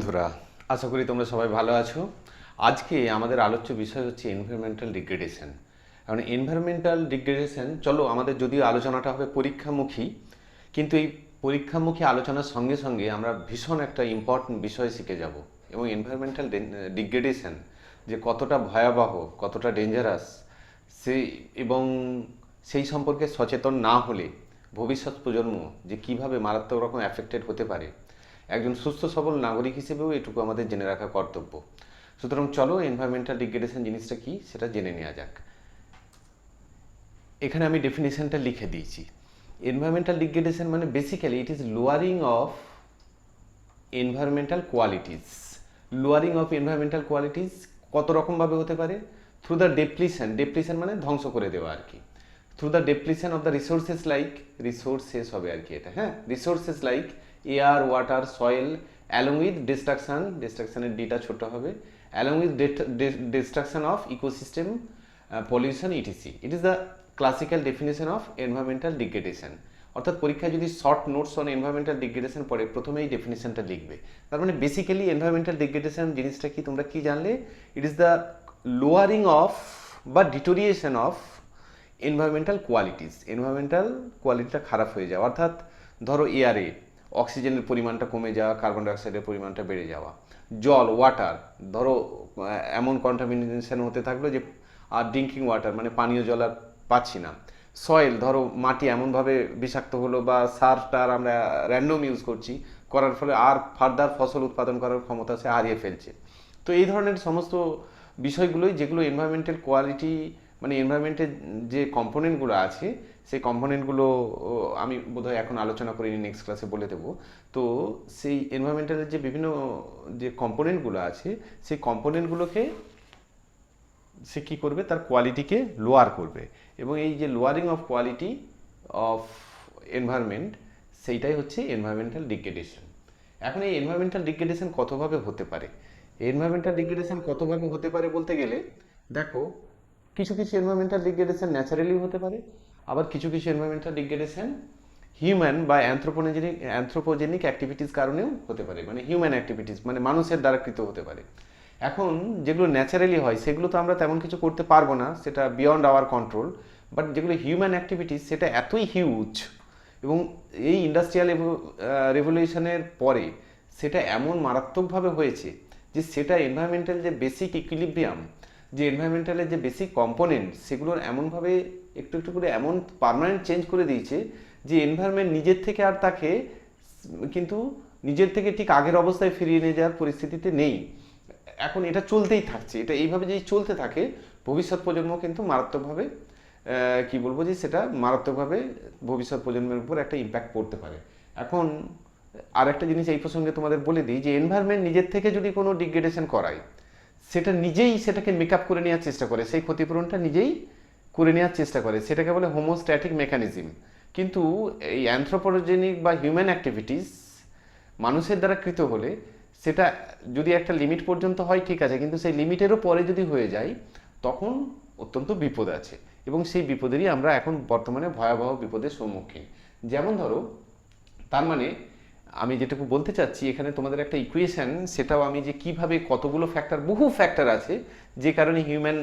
বন্ধুরা, আশা করি তোমরা সবাই ভালো আছো। আজকে আমাদের আলোচ্য বিষয় হচ্ছে এনভায়রনমেন্টাল ডিগ্রেডেশন। কারণ এনভায়রনমেন্টাল ডিগ্রেডেশন, চলো আমাদের যদিও আলোচনাটা হবে পরীক্ষামুখী, কিন্তু এই পরীক্ষামুখী আলোচনার সঙ্গে সঙ্গে আমরা ভীষণ একটা ইম্পর্টেন্ট বিষয় শিখে যাব। এবং এনভায়রনমেন্টাল ডিগ্রেডেশন যে কতটা ভয়াবহ, কতটা ডেঞ্জারাস, সেই এবং সেই সম্পর্কে সচেতন না হলে ভবিষ্যৎ প্রজন্ম যে কিভাবে মারাত্মক রকম অ্যাফেক্টেড হতে পারে, একজন সুস্থ সবল নাগরিক হিসেবেও এটুকু আমাদের জেনে রাখা কর্তব্য। সুতরাং চলো এনভায়রনমেন্টাল ডিগ্রেডেশন জিনিসটা কি সেটা জেনে নেওয়া যাক। এখানে আমি ডেফিনেশনটা লিখে দিয়েছি। এনভায়রনমেন্টাল ডিগ্রেডেশন মানে basically it is lowering of environmental qualities. Lowering of environmental qualities কত রকমভাবে হতে পারে? থ্রু দ্য ডেপ্লিশন মানে ধ্বংস করে দেওয়া আর কি। Through the depletion of the resources like, resources হবে আর কি এটা, হ্যাঁ, resources like air, water, soil, along with ডিস্ট্রাকশনের ডিটা ছোট হবে, along with destruction of ecosystem, pollution, etc. It is the classical definition of environmental degradation. অর্থাৎ পরীক্ষায় যদি short notes on environmental degradation পড়ে, প্রথমেই ডেফিনেশনটা লিখবে। তার মানে বেসিক্যালি এনভায়রনমেন্টাল ডিগ্রেডেশন জিনিসটা কি তোমরা কি জানলে? It is the lowering of বা deterioration of environmental qualities. Environmental কোয়ালিটিটা খারাপ হয়ে যাওয়া, অর্থাৎ ধরো এয়ারে অক্সিজেনের পরিমাণটা কমে যাওয়া, কার্বন ডাইঅক্সাইডের পরিমাণটা বেড়ে যাওয়া। জল, ওয়াটার, ধরো এমন কন্টামিনেশন হতে থাকলো যে আর ড্রিঙ্কিং ওয়াটার মানে পানীয় জল আর পাচ্ছি না। সয়েল, ধরো মাটি এমনভাবে বিষাক্ত হলো বা সার টার আমরা র্যান্ডম ইউজ করছি, করার ফলে আর ফার্দার ফসল উৎপাদন করার ক্ষমতা সে হারিয়ে ফেলছে। তো এই ধরনের সমস্ত বিষয়গুলোই যেগুলো এনভায়রনমেন্টাল কোয়ালিটি মানে এনভায়রনমেন্টের যে কম্পোনেন্টগুলো আছে, সেই কম্পোনেন্টগুলো আমি বোধহয় এখন আলোচনা করিনি, নেক্সট ক্লাসে বলে দেবো। তো সেই এনভায়রনমেন্টালের যে বিভিন্ন যে কম্পোনেন্টগুলো আছে, সেই কম্পোনেন্টগুলোকে সে কী করবে? তার কোয়ালিটিকে লোয়ার করবে। এবং এই যে lowering of quality of environment, সেইটাই হচ্ছে এনভায়রনমেন্টাল ডিগ্রেডেশন। এখন এই এনভায়রনমেন্টাল ডিগ্রেডেশন কতভাবে হতে পারে? এনভায়রনমেন্টাল ডিগ্রেডেশন কতভাবে হতে পারে বলতে গেলে, দেখো, কিছু কিছু এনভায়রনমেন্টাল ডিগ্রেডেশন ন্যাচারালি হতে পারে, আবার কিছু কিছু এনভায়রনমেন্টাল ডিগ্রেডেশন হিউম্যান বা অ্যান্থ্রোপোজেনিক অ্যাক্টিভিটিস কারণেও হতে পারে। মানে হিউম্যান অ্যাক্টিভিটিস মানে মানুষের দ্বারা কৃত হতে পারে। এখন যেগুলো ন্যাচারালি হয় সেগুলো তো আমরা তেমন কিছু করতে পারবো না, সেটা বিয়ন্ড আওয়ার কন্ট্রোল। বাট যেগুলো হিউম্যান অ্যাক্টিভিটিস সেটা এতই হিউজ, এবং এই ইন্ডাস্ট্রিয়াল রেভলিউশনের পরে সেটা এমন মারাত্মকভাবে হয়েছে যে সেটা এনভায়রনমেন্টাল যে বেসিক ইকুইলিব্রিয়াম, যে এনভায়রনমেন্টালের যে বেসিক কম্পোনেন্ট, সেগুলোর এমনভাবে একটু একটু করে এমন পার্মানেন্ট চেঞ্জ করে দিয়েছে যে এনভায়রনমেন্ট নিজের থেকে আর তাকে কিন্তু নিজের থেকে ঠিক আগের অবস্থায় ফিরিয়ে নিয়ে যাওয়ার পরিস্থিতিতে নেই। এখন এটা চলতেই থাকছে, এটা এইভাবে যদি চলতে থাকে ভবিষ্যৎ প্রজন্ম কিন্তু মারাত্মকভাবে কি বলবো যে সেটা মারাত্মকভাবে ভবিষ্যৎ প্রজন্মের উপর একটা ইম্প্যাক্ট পড়তে পারে। এখন আর একটা জিনিস এই প্রসঙ্গে তোমাদের বলে দিই যে এনভায়রনমেন্ট নিজের থেকে যদি কোনো ডিগ্রেডেশন করায়, সেটা নিজেই সেটাকে মেকআপ করে নেওয়ার চেষ্টা করে, সেই ক্ষতিপূরণটা নিজেই করে নেওয়ার চেষ্টা করে, সেটাকে বলে হোমোস্ট্যাটিক মেকানিজম। কিন্তু এই অ্যানথ্রোপোজেনিক বা হিউম্যান অ্যাক্টিভিটিস মানুষের দ্বারা কৃত হলে সেটা যদি একটা লিমিট পর্যন্ত হয় ঠিক আছে, কিন্তু সেই লিমিটেরও পরে যদি হয়ে যায় তখন অত্যন্ত বিপদ আছে, এবং সেই বিপদেরই আমরা এখন বর্তমানে ভয়াবহ বিপদের সম্মুখীন। যেমন ধরো, তার মানে আমি যেটুকু বলতে চাচ্ছি এখানে তোমাদের একটা ইকুয়েশন, সেটাও আমি যে কিভাবে কতগুলো ফ্যাক্টর, বহু ফ্যাক্টর আছে যে কারণে হিউম্যান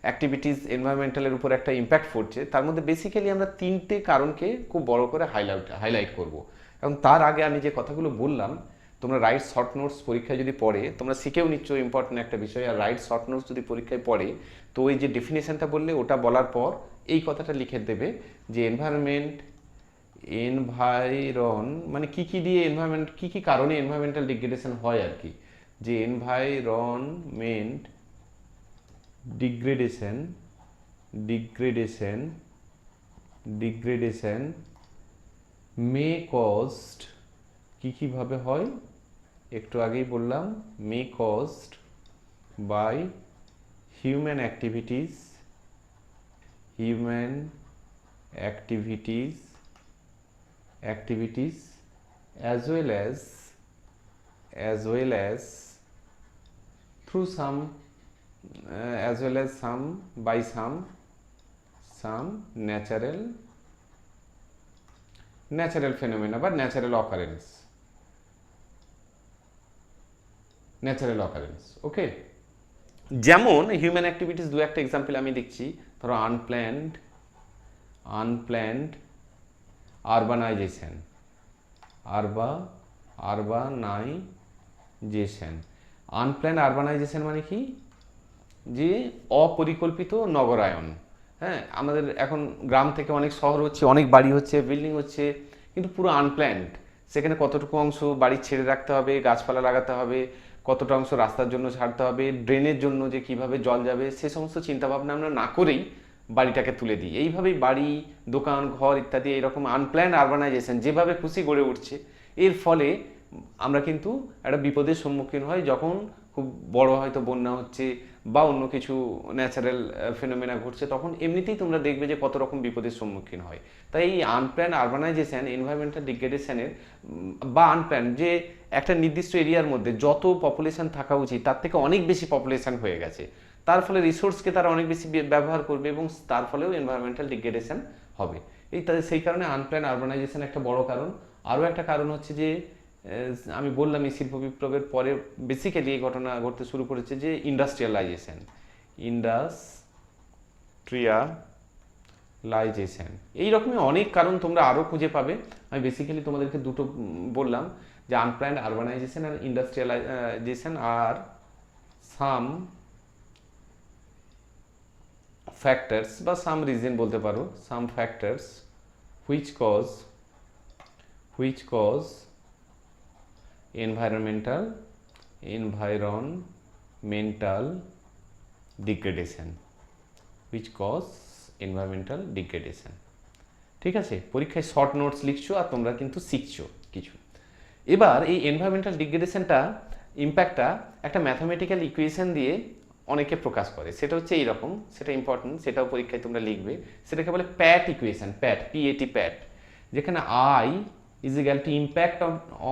অ্যাক্টিভিটিস এনভায়রনমেন্টালের উপর একটা ইম্প্যাক্ট পড়ছে, তার মধ্যে বেসিক্যালি আমরা তিনটে কারণকে খুব বড় করে হাইলাইট করব। এবং তার আগে আমি যে কথাগুলো বললাম, তোমরা রাইট শর্ট নোটস পরীক্ষায় যদি পড়ে, তোমরা শিখেও নিচ্ছ ইম্পর্টেন্ট একটা বিষয়, আর রাইট শর্ট নোটস যদি পরীক্ষায় পড়ে, তো ওই যে ডেফিনেশনটা বললে ওটা বলার পর এই কথাটা লিখে দেবে যে এনভায়রন মানে কি কি দিয়ে এনভায়রনমেন্ট, কি কি কারণে এনভায়রনমেন্টাল ডিগ্রেডেশন হয় আর কি। যে environment degradation degradation degradation may caused, কি কিভাবে হয় একটু আগেই বললাম, may caused by human activities human activities activities as well as through some as well as some by some natural phenomena বা natural occurrence. Natural occurrence. Okay, যেমন human activities দু একটা এক্সাম্পল আমি দেখছি। ধরো unplanned urbanisation, urbanisation. Unplanned urbanisation মানে কি, যে অপরিকল্পিত নগরায়ন। হ্যাঁ, আমাদের এখন গ্রাম থেকে অনেক শহর হচ্ছে, অনেক বাড়ি হচ্ছে, বিল্ডিং হচ্ছে, কিন্তু পুরো আনপ্ল্যান্ড। সেখানে কতটুকু অংশ বাড়ি ছেড়ে রাখতে হবে, গাছপালা লাগাতে হবে, কতটা অংশ রাস্তার জন্য ছাড়তে হবে, ড্রেনের জন্য যে কিভাবে জল যাবে, সে সমস্ত চিন্তাভাবনা আমরা না করেই বাড়িটাকে তুলে দিই। এইভাবেই বাড়ি, দোকান, ঘর ইত্যাদি এইরকম আনপ্ল্যান্ড আরবানাইজেশন যেভাবে খুশি গড়ে উঠছে, এর ফলে আমরা কিন্তু একটা বিপদের সম্মুখীন হই যখন খুব বড় হয়তো বন্যা হচ্ছে বা অন্য কিছু ন্যাচারাল ফেনোমেনা ঘটছে, তখন এমনিতেই তোমরা দেখবে যে কত রকম বিপদের সম্মুখীন হয়। তাই এই আনপ্ল্যান্ড আরবানাইজেশন, এনভায়রনমেন্টাল ডিগ্রেডেশনের বা আনপ্ল্যান্ড, যে একটা নির্দিষ্ট এরিয়ার মধ্যে যত পপুলেশন থাকা উচিত তার থেকে অনেক বেশি পপুলেশন হয়ে গেছে, তার ফলে রিসোর্সকে তারা অনেক বেশি ব্যবহার করবে এবং তার ফলেও এনভায়রনমেন্টাল ডিগ্রেডেশন হবে। সেই কারণে আনপ্ল্যান্ড আরবানাইজেশন একটা বড় কারণ। আরও একটা কারণ হচ্ছে যে আমি বললাম এই শিল্প বিপ্লবের পরে বেসিক্যালি এই ঘটনা ঘটতে শুরু করেছে, যে ইন্ডাস্ট্রিয়ালাইজেশন। এইরকমই অনেক কারণ তোমরা আরও খুঁজে পাবে। আমি বেসিক্যালি তোমাদেরকে দুটো বললাম, যে আনপ্ল্যান্ড আরবানাইজেশন আর ইন্ডাস্ট্রিয়ালাইজেশন আর সাম ফ্যাক্টরস বা সাম রিজন বলতে পারো, some factors which cause environmental degradation, which cause environmental degradation। ঠিক আছে, পরীক্ষায় শর্ট নোটস লিখছো আর তোমরা কিন্তু শিখছো কিছু। এবার এই এনভায়রনমেন্টাল ডিগ্রেডেশনটা, ইম্প্যাক্টটা একটা ম্যাথামেটিক্যাল ইকুয়েশন দিয়ে অনেকে প্রকাশ করে। সেটা হচ্ছে এইরকম, সেটা ইম্পর্টেন্ট, সেটাও পরীক্ষায় তোমরা লিখবে। সেটাকে বলে প্যাট ইকুয়েশন, প্যাট, যেখানে I is equal to impact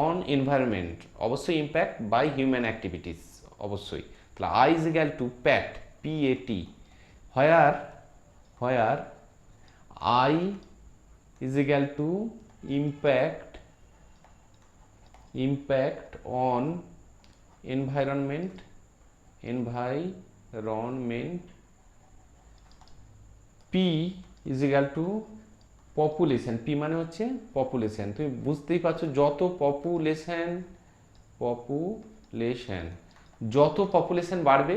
on environment, অবশ্যই impact by human activities, অবশ্যই। তাহলে I is equal to PAT, where I is equal to impact on environment, P is equal to population. P মানে হচ্ছে population. তুমি বুঝতেই পারছো, যত population বাড়বে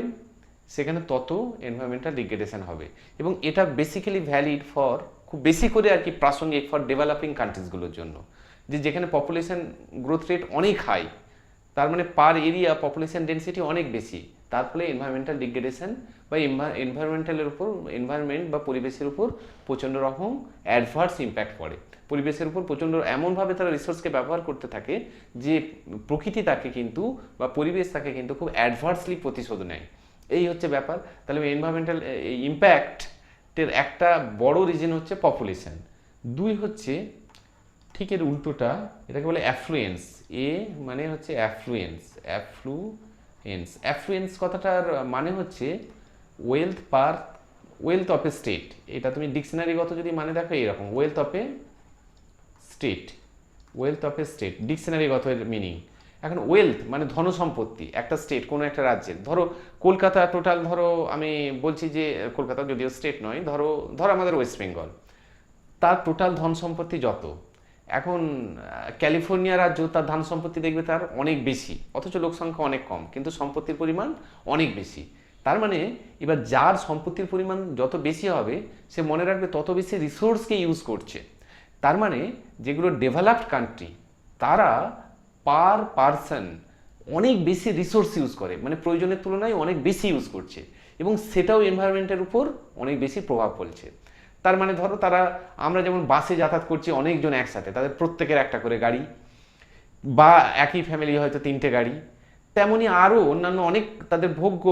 সেখানে তত এনভায়রনমেন্টাল ডিগ্রেডেশন হবে। এবং এটা বেসিক্যালি ভ্যালিড ফর, খুব বেশি করে আর কি প্রাসঙ্গিক ফর ডেভেলপিং কান্ট্রিজগুলোর জন্য, যে যেখানে পপুলেশন গ্রোথ রেট অনেক হাই, তার মানে পার এরিয়া পপুলেশন ডেন্সিটি অনেক বেশি, তার ফলে এনভায়রনমেন্টাল ডিগ্রেডেশন বা এনভায়রনমেন্টালের উপর, এনভায়রনমেন্ট বা পরিবেশের উপর প্রচণ্ড রকম অ্যাডভার্স ইম্প্যাক্ট পড়ে। পরিবেশের উপর প্রচণ্ড এমনভাবে তারা রিসোর্সকে ব্যবহার করতে থাকে যে প্রকৃতি তাকে কিন্তু, বা পরিবেশ তাকে কিন্তু খুব অ্যাডভার্সলি প্রতিশোধ নেয়। এই হচ্ছে ব্যাপার। তাহলে এনভায়রনমেন্টাল ইম্প্যাক্টের একটা বড় রিজন হচ্ছে পপুলেশন। দুই হচ্ছে ঠিক এর উল্টোটা, এটাকে বলে অ্যাফ্লুয়েন্স। এ মানে হচ্ছে অ্যাফ্লুয়েন্স কথাটার মানে হচ্ছে ওয়েলথ অফ এ স্টেট। এটা তুমি ডিকশনারিগত যদি মানে দেখো এরকম, ওয়েলথ অফ এ স্টেট ডিকশনারিগত এর মিনিং। এখন ওয়েলথ মানে ধনসম্পত্তি, একটা স্টেট, কোনো একটা রাজ্যের। ধরো কলকাতা টোটাল, ধরো আমি বলছি যে কলকাতা যদিও স্টেট নয়, ধরো আমাদের ওয়েস্ট বেঙ্গল, তার টোটাল ধন সম্পত্তি যত, এখন ক্যালিফোর্নিয়া রাজ্য, তার ধান সম্পত্তি দেখবে তার অনেক বেশি, অথচ লোক সংখ্যা অনেক কম, কিন্তু সম্পত্তির পরিমাণ অনেক বেশি। তার মানে এবার যার সম্পত্তির পরিমাণ যত বেশি হবে, সে মনে রাখবে তত বেশি রিসোর্সকে ইউজ করছে। তার মানে যেগুলো ডেভেলপড কান্ট্রি, তারা পার পারসন অনেক বেশি রিসোর্স ইউজ করে, মানে প্রয়োজনের তুলনায় অনেক বেশি ইউজ করছে, এবং সেটাও এনভায়রনমেন্টের উপর অনেক বেশি প্রভাব ফেলছে। তার মানে ধরো আমরা যেমন বাসে যাতায়াত করছি অনেকজন একসাথে, তাদের প্রত্যেকের একটা করে গাড়ি, বা একই ফ্যামিলি হয়তো 3টে গাড়ি, তেমনি আরও অন্যান্য অনেক তাদের ভোগ্য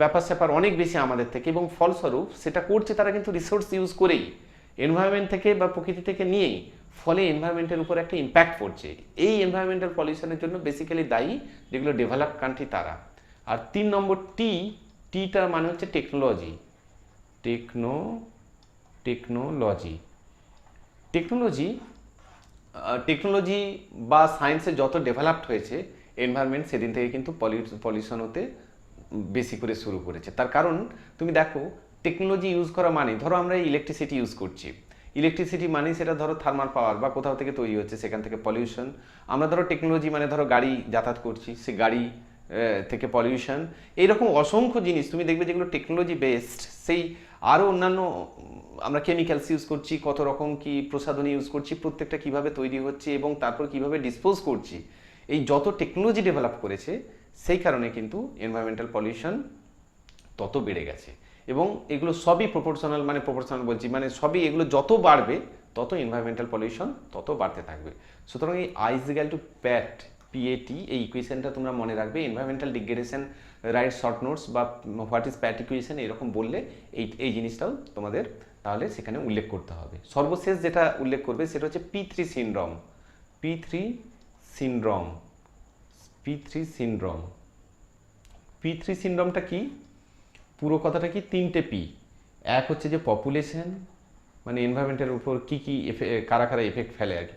ব্যাপার স্যাপার অনেক বেশি আমাদের থেকে, এবং ফলস্বরূপ সেটা করছে তারা কিন্তু রিসোর্স ইউজ করেই, এনভায়রনমেন্ট থেকে বা প্রকৃতি থেকে নিয়েই, ফলে এনভায়রনমেন্টের উপর একটা ইম্প্যাক্ট পড়ছে। এই এনভায়রনমেন্টাল পলিউশনের জন্য বেসিক্যালি দায়ী যেগুলো ডেভেলপ কান্ট্রি তারা। আর 3 নম্বর টিটার মানে হচ্ছে টেকনোলজি। টেকনোলজি বা সায়েন্সে যত ডেভেলপড হয়েছে, এনভায়রনমেন্ট সেদিন থেকে কিন্তু পলিউশন হতে বেশি করে শুরু করেছে। তার কারণ তুমি দেখো, টেকনোলজি ইউজ করা মানে ধরো আমরা ইলেকট্রিসিটি ইউজ করছি, ইলেকট্রিসিটি মানে সেটা ধরো থার্মাল পাওয়ার বা কোথাও থেকে তৈরি হচ্ছে, সেখান থেকে পলিউশন। আমরা ধরো টেকনোলজি মানে ধরো গাড়ি যাতায়াত করছি, সে গাড়ি থেকে পলিউশন। এইরকম অসংখ্য জিনিস তুমি দেখবে যেগুলো টেকনোলজি বেসড, সেই আরও অন্যান্য আমরা কেমিক্যালস ইউজ করছি, কত রকম কি প্রসাধনী ইউজ করছি, প্রত্যেকটা কিভাবে তৈরি হচ্ছে এবং তারপর কিভাবে ডিসপোজ করছি, এই যত টেকনোলজি ডেভেলপ করেছে সেই কারণে কিন্তু এনভায়রনমেন্টাল পলিউশন তত বেড়ে গেছে। এবং এগুলো সবই প্রপোর্শনাল, মানে প্রপোর্শনাল বলছি মানে সবই, এগুলো যত বাড়বে তত এনভায়রনমেন্টাল পলিউশন তত বাড়তে থাকবে। সুতরাং এই I is equal to Pat, PAT, এই ইকুয়েশনটা তোমরা মনে রাখবে। Environmental degradation, right short notes বা হোয়াট ইজ প্যাট ইকুয়েশন এরকম বললে এই জিনিসটাও তোমাদের তাহলে সেখানে উল্লেখ করতে হবে। সর্বশেষ যেটা উল্লেখ করবে সেটা হচ্ছে P3 syndrome. P3 syndrome, P3 syndrome. P3 সিনড্রোমটা কি? পুরো কথাটা কি? 3টে পি। এক হচ্ছে যে পপুলেশন, মানে এনভায়রনমেন্টের উপর কি কি কারা কারা এফেক্ট ফেলে আর কি।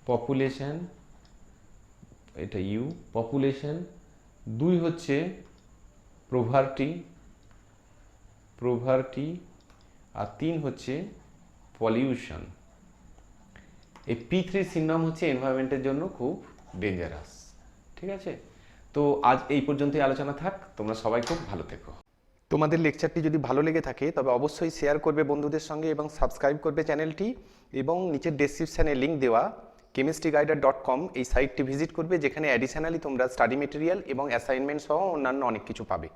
পপুলেশন, এটা ইউ, পপুলেশন। 2 হচ্ছে প্রভার্টি, আর 3 হচ্ছে পলিউশন। এই P3 সিনড্রোম হচ্ছে এনভায়রনমেন্টের জন্য খুব ডেঞ্জারাস। ঠিক আছে, তো আজ এই পর্যন্তই আলোচনা থাক। তোমরা সবাই খুব ভালো থেকো। তোমাদের লেকচারটি যদি ভালো লেগে থাকে তবে অবশ্যই শেয়ার করবে বন্ধুদের সঙ্গে এবং সাবস্ক্রাইব করবে চ্যানেলটি, এবং নিচের ডেসক্রিপশানে লিঙ্ক দেওয়া chemistryguider.com এই সাইটটি ভিজিট করবে, যেখানে অ্যাডিশনালি তোমরা স্টাডি মেটেরিয়াল এবং অ্যাসাইনমেন্ট সহ অন্যান্য অনেক কিছু পাবে।